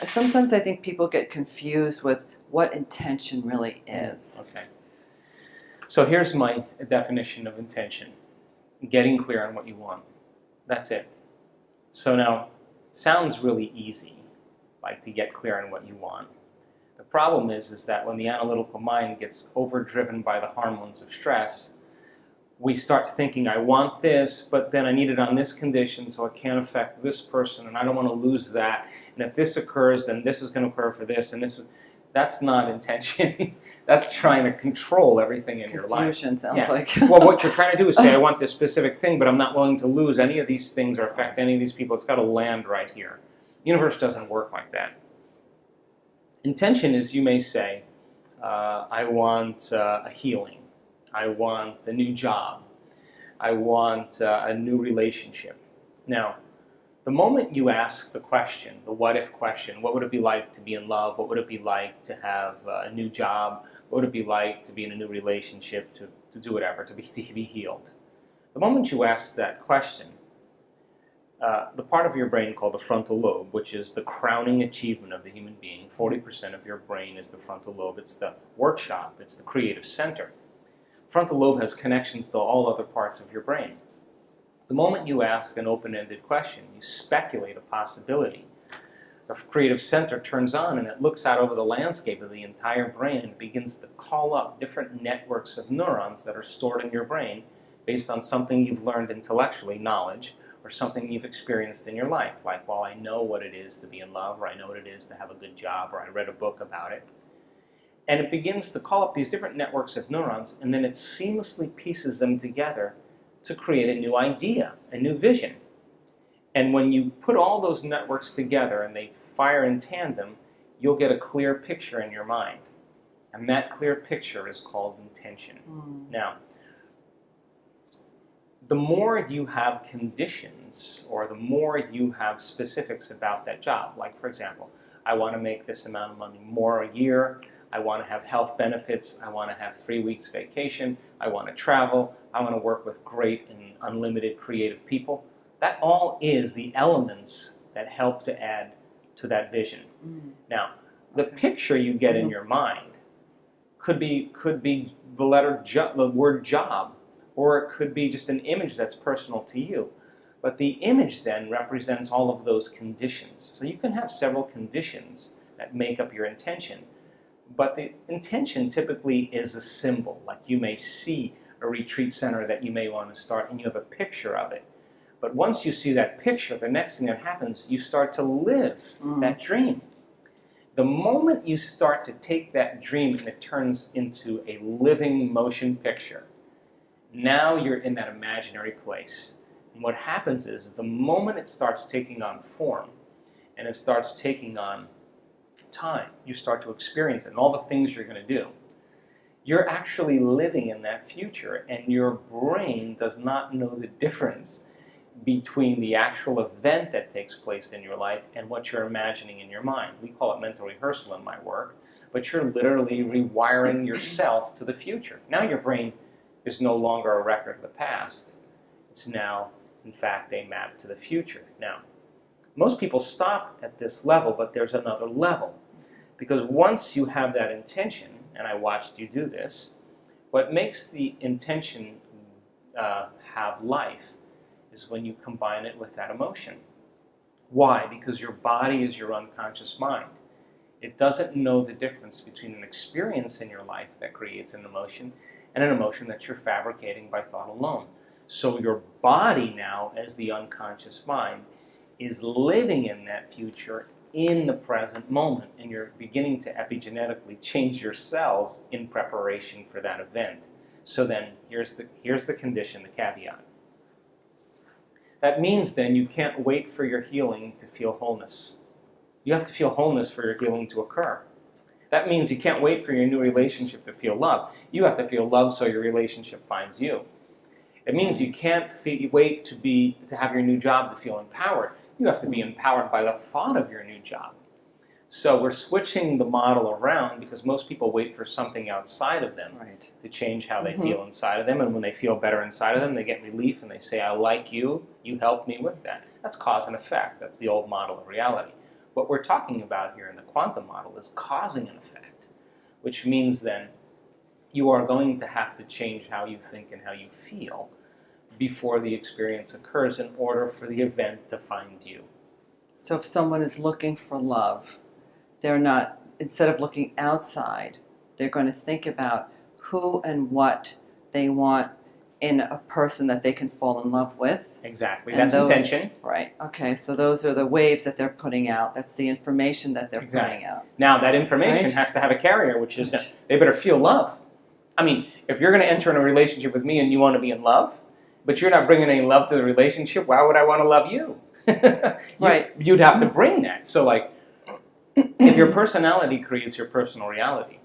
Sometimes I think people get confused with what intention really is. Okay. So here's my definition of intention. Getting clear on what you want. That's it. So now, sounds really easy, like to get clear on what you want. The problem is that when the analytical mind gets overdriven by the hormones of stress, we start thinking, I want this, but then I need it on this condition, so it can't affect this person, and I don't want to lose that. And if this occurs, then this is going to occur for this, and that's not intention. That's trying to control everything in your life. Confusion sounds like. Well, what you're trying to do is say, I want this specific thing, but I'm not willing to lose any of these things or affect any of these people. It's got to land right here. The universe doesn't work like that. Intention is, you may say, I want a healing. I want a new job. I want a new relationship. Now, the moment you ask the question, the what if question, what would it be like to be in love? What would it be like to have a new job? What would it be like to be in a new relationship, to do whatever, to be healed? The moment you ask that question, the part of your brain called the frontal lobe, which is the crowning achievement of the human being, 40% of your brain is the frontal lobe. It's the workshop. It's the creative center. Frontal lobe has connections to all other parts of your brain. The moment you ask an open-ended question, you speculate a possibility. The creative center turns on and it looks out over the landscape of the entire brain and begins to call up different networks of neurons that are stored in your brain based on something you've learned intellectually, knowledge, or something you've experienced in your life. Like, well, I know what it is to be in love, or I know what it is to have a good job, or I read a book about it. And it begins to call up these different networks of neurons, and then it seamlessly pieces them together to create a new idea, a new vision. And when you put all those networks together and they fire in tandem, you'll get a clear picture in your mind. And that clear picture is called intention. Now, the more you have conditions, or the more you have specifics about that job, like, for example, I want to make this amount of money more a year, I want to have health benefits, I want to have 3 weeks vacation, I want to travel, I want to work with great and unlimited creative people. That all is the elements that help to add to that vision. Now, the picture you get in your mind could be the word job, or it could be just an image that's personal to you. But the image then represents all of those conditions. So you can have several conditions that make up your intention. But the intention typically is a symbol. Like, you may see a retreat center that you may want to start, and you have a picture of it. But once you see that picture, the next thing that happens, you start to live that dream. The moment you start to take that dream and it turns into a living motion picture, now you're in that imaginary place. And what happens is, the moment it starts taking on form, and it starts taking on time, you start to experience it and all the things you're going to do, you're actually living in that future, and your brain does not know the difference between the actual event that takes place in your life and what you're imagining in your mind. We call it mental rehearsal in my work, but you're literally rewiring yourself to the future. Now your brain is no longer a record of the past. It's now, in fact, a map to the future. Now, most people stop at this level, but there's another level. Because once you have that intention, and I watched you do this, what makes the intention have life is when you combine it with that emotion. Why? Because your body is your unconscious mind. It doesn't know the difference between an experience in your life that creates an emotion and an emotion that you're fabricating by thought alone. So your body now, as the unconscious mind, is living in that future in the present moment, and you're beginning to epigenetically change your cells in preparation for that event. So then, here's the condition, the caveat. That means then you can't wait for your healing to feel wholeness. You have to feel wholeness for your healing to occur. That means you can't wait for your new relationship to feel love. You have to feel love so your relationship finds you. It means you can't wait to have your new job to feel empowered. You have to be empowered by the thought of your new job. So we're switching the model around because most people wait for something outside of them to change how they feel inside of them. And when they feel better inside of them, they get relief and they say, I like you, you helped me with that. That's cause and effect. That's the old model of reality. What we're talking about here in the quantum model is causing an effect, which means then you are going to have to change how you think and how you feel before the experience occurs in order for the event to find you. So if someone is looking for love, they're not, instead of looking outside, they're going to think about who and what they want in a person that they can fall in love with. Exactly, And that's those, intention. Right, okay, so those are the waves that they're putting out. That's the information that they're putting out. Now that information Right. has to have a carrier, which is they better feel love. I mean, if you're going to enter in a relationship with me and you want to be in love, but you're not bringing any love to the relationship, why would I want to love you? Right. You'd have to bring that. So like, if your personality creates your personal reality,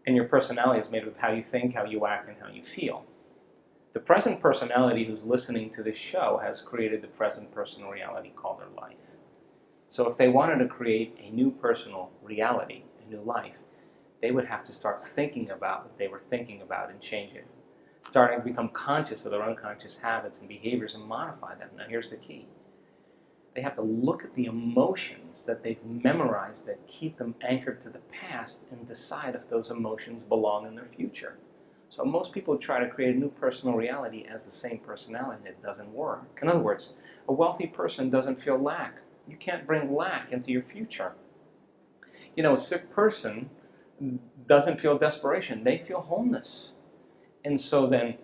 and your personality is made of how you think, how you act, and how you feel, the present personality who's listening to this show has created the present personal reality called their life. So if they wanted to create a new personal reality, a new life, they would have to start thinking about what they were thinking about and change it. Starting to become conscious of their unconscious habits and behaviors and modify them. Now here's the key. They have to look at the emotions that they've memorized that keep them anchored to the past and decide if those emotions belong in their future. So most people try to create a new personal reality as the same personality, and it doesn't work. In other words, a wealthy person doesn't feel lack. You can't bring lack into your future. You know, a sick person doesn't feel desperation. They feel wholeness. And so then,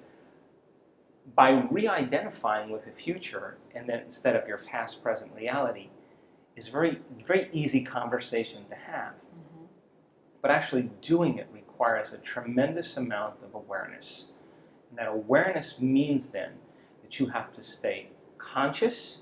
by re-identifying with the future, and then instead of your past, present reality, is very, very easy conversation to have. Mm-hmm. But actually doing it requires a tremendous amount of awareness. And that awareness means then that you have to stay conscious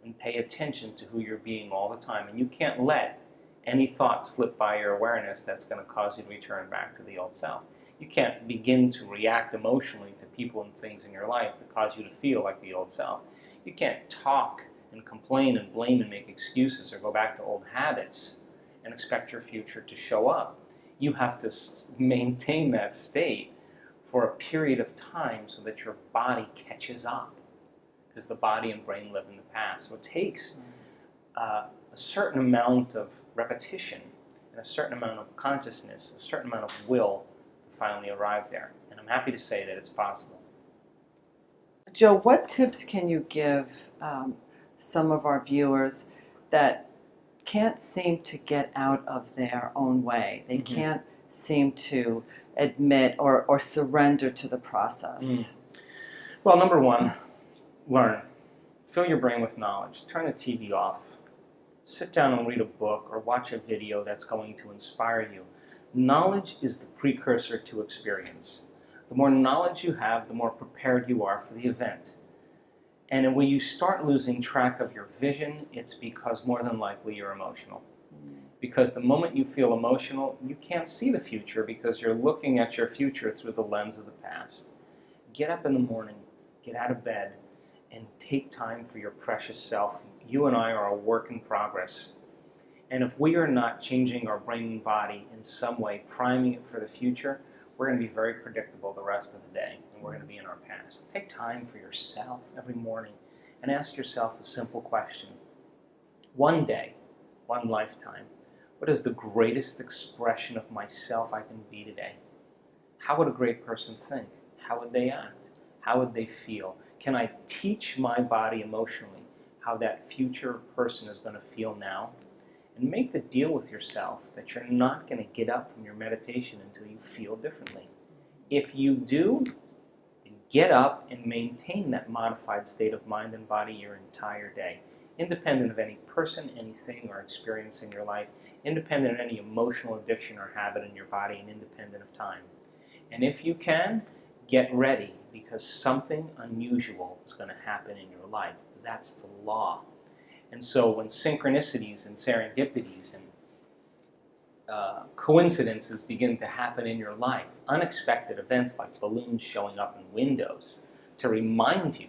and pay attention to who you're being all the time. And you can't let any thought slip by your awareness that's going to cause you to return back to the old self. You can't begin to react emotionally to people and things in your life that cause you to feel like the old self. You can't talk and complain and blame and make excuses or go back to old habits and expect your future to show up. You have to maintain that state for a period of time so that your body catches up, because the body and brain live in the past. So it takes a certain amount of repetition and a certain amount of consciousness, a certain amount of will to finally arrive there. And I'm happy to say that it's possible. Joe, what tips can you give some of our viewers that can't seem to get out of their own way? They can't seem to admit or surrender to the process. Well, number one, learn. Fill your brain with knowledge. Turn the TV off. Sit down and read a book or watch a video that's going to inspire you. Knowledge is the precursor to experience. The more knowledge you have, the more prepared you are for the event. And when you start losing track of your vision, it's because more than likely you're emotional. Because the moment you feel emotional, you can't see the future because you're looking at your future through the lens of the past. Get up in the morning, get out of bed, and take time for your precious self. You and I are a work in progress. And if we are not changing our brain and body in some way, priming it for the future, we're going to be very predictable the rest of the day, and we're going to be in our past. Take time for yourself every morning and ask yourself a simple question. One day, one lifetime, what is the greatest expression of myself I can be today? How would a great person think? How would they act? How would they feel? Can I teach my body emotionally how that future person is going to feel now? And make the deal with yourself that you're not going to get up from your meditation until you feel differently. If you do, then get up and maintain that modified state of mind and body your entire day, independent of any person, anything, or experience in your life, independent of any emotional addiction or habit in your body, and independent of time. And if you can, get ready, because something unusual is going to happen in your life. That's the law. And so when synchronicities and serendipities and coincidences begin to happen in your life, unexpected events like balloons showing up in windows to remind you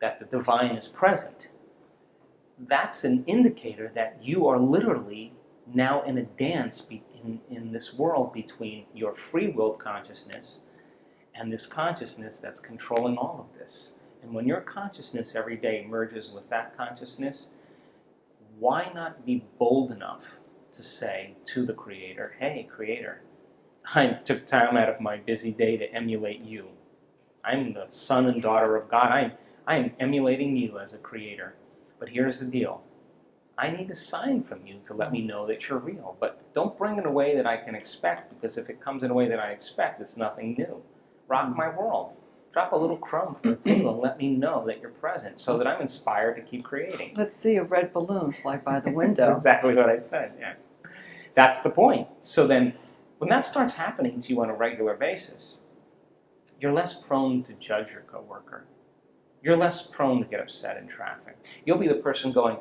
that the divine is present, that's an indicator that you are literally now in a dance in this world between your free-willed consciousness and this consciousness that's controlling all of this. And when your consciousness every day merges with that consciousness, why not be bold enough to say to the Creator, hey, Creator, I took time out of my busy day to emulate you. I'm the son and daughter of God. I am emulating you as a Creator. But here's the deal. I need a sign from you to let me know that you're real. But don't bring it in a way that I can expect, because if it comes in a way that I expect, it's nothing new. Rock my world. Drop a little crumb from the table and let me know that you're present so that I'm inspired to keep creating. Let's see a red balloon fly by the window. That's exactly what I said, yeah. That's the point. So then, when that starts happening to you on a regular basis, you're less prone to judge your coworker. You're less prone to get upset in traffic. You'll be the person going,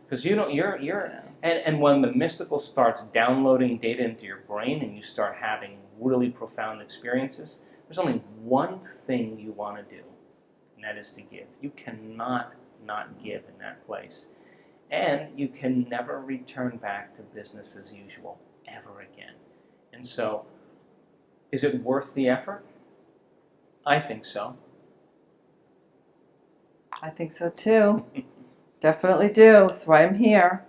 because and when the mystical starts downloading data into your brain and you start having really profound experiences, there's only one thing you want to do, and that is to give. You cannot not give in that place. And you can never return back to business as usual, ever again. And so, is it worth the effort? I think so. I think so too. Definitely do. That's why I'm here.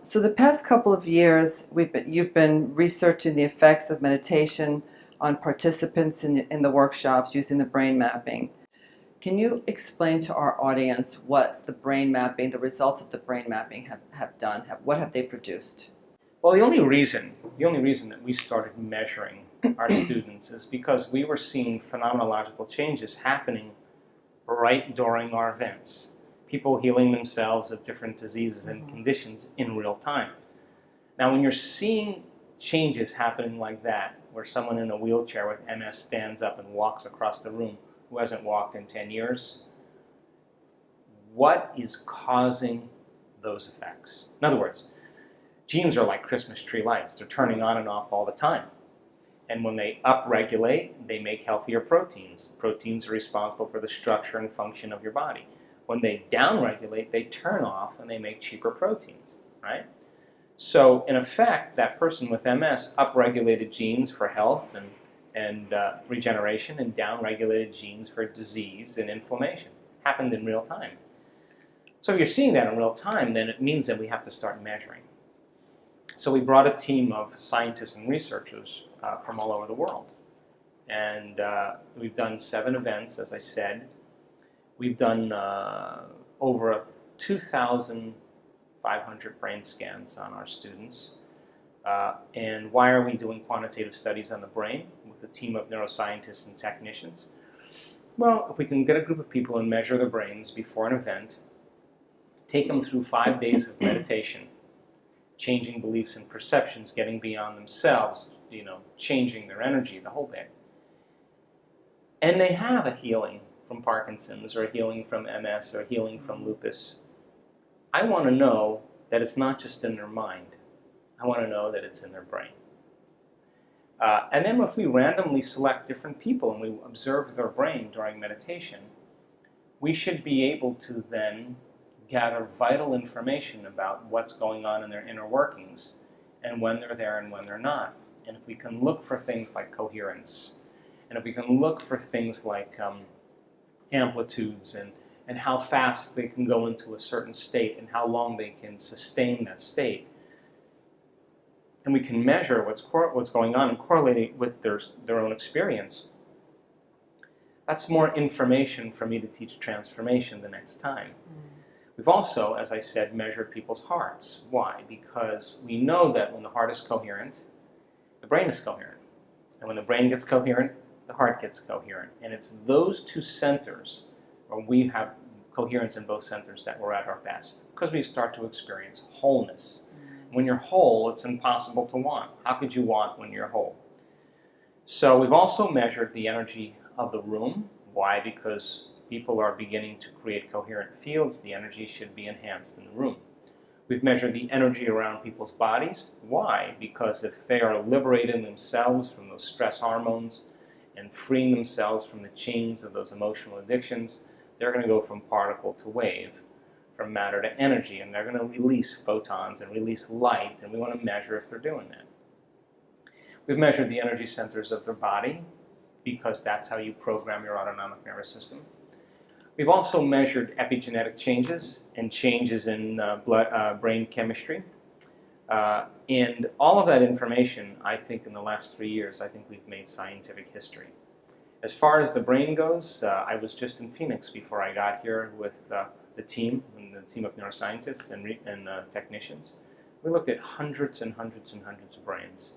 So the past couple of years, you've been researching the effects of meditation on participants in the workshops using the brain mapping. Can you explain to our audience what the brain mapping, the results of the brain mapping have done? What have they produced? Well, the only reason that we started measuring our students is because we were seeing phenomenological changes happening right during our events. People healing themselves of different diseases and conditions in real time. Now, when you're seeing changes happening like that, where someone in a wheelchair with MS stands up and walks across the room who hasn't walked in 10 years, what is causing those effects? In other words, genes are like Christmas tree lights. They're turning on and off all the time. And when they upregulate, they make healthier proteins. Proteins are responsible for the structure and function of your body. When they downregulate, they turn off and they make cheaper proteins, right? So, in effect, that person with MS upregulated genes for health and regeneration and downregulated genes for disease and inflammation. Happened in real time. So if you're seeing that in real time, then it means that we have to start measuring. So we brought a team of scientists and researchers from all over the world. And we've done 7 events, as I said. We've done over 2,500 brain scans on our students. And why are we doing quantitative studies on the brain with a team of neuroscientists and technicians? Well, if we can get a group of people and measure their brains before an event, take them through 5 days of meditation, changing beliefs and perceptions, getting beyond themselves, changing their energy, the whole bit. And they have a healing from Parkinson's or a healing from MS or a healing from lupus. I want to know that it's not just in their mind. I want to know that it's in their brain. And then if we randomly select different people and we observe their brain during meditation, we should be able to then gather vital information about what's going on in their inner workings and when they're there and when they're not. And if we can look for things like coherence, and if we can look for things like amplitudes and how fast they can go into a certain state and how long they can sustain that state, and we can measure what's going on and correlate it with their own experience, that's more information for me to teach transformation the next time. We've also, as I said, measured people's hearts. Why? Because we know that when the heart is coherent, the brain is coherent. And when the brain gets coherent, the heart gets coherent. And it's those 2 centers, where we have coherence in both centers, that we're at our best. Because we start to experience wholeness. When you're whole, it's impossible to want. How could you want when you're whole? So we've also measured the energy of the room. Why? Because people are beginning to create coherent fields. The energy should be enhanced in the room. We've measured the energy around people's bodies. Why? Because if they are liberating themselves from those stress hormones and freeing themselves from the chains of those emotional addictions, they're going to go from particle to wave, from matter to energy, and they're going to release photons and release light, and we want to measure if they're doing that. We've measured the energy centers of their body, because that's how you program your autonomic nervous system. We've also measured epigenetic changes and changes in brain chemistry. And all of that information, I think in the last 3 years, I think we've made scientific history. As far as the brain goes, I was just in Phoenix before I got here with the team of neuroscientists and technicians. We looked at hundreds and hundreds and hundreds of brains.